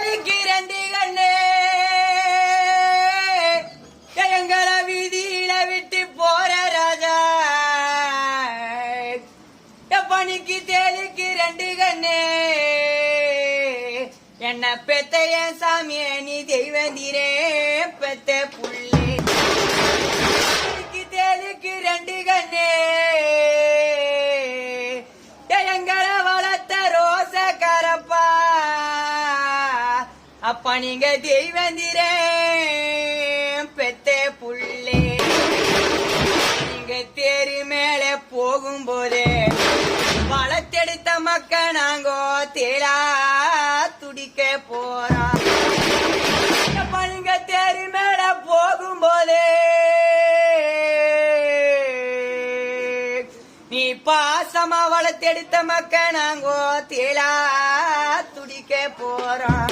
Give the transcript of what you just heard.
ரெண்டு கண்ணே எங்களை வீதியில விட்டு போற ராஜா பணிக்கு தேலிக்கு ரெண்டு கண்ணே என்ன பெத்த என் சாமிய நீ தெய்வந்தீரே பெத்த புள்ளி தேலிக்கு ரெண்டு கண்ணே எங்களை வளர்த்த ரோச கரப்பா அப்பா நீங்க தெய்வந்தீரே பெத்த புள்ளி நீங்க தேரி மேல போகும்போதே வளர்த்தெடுத்த மக்க நாங்கோ தேரா துடிக்க போறோம் அப்பா நீங்க தேரி மேல போகும்போதே நீ பாசமா வளர்த்தெடுத்த மக்க நாங்கோ தேலா துடிக்க போறோம்.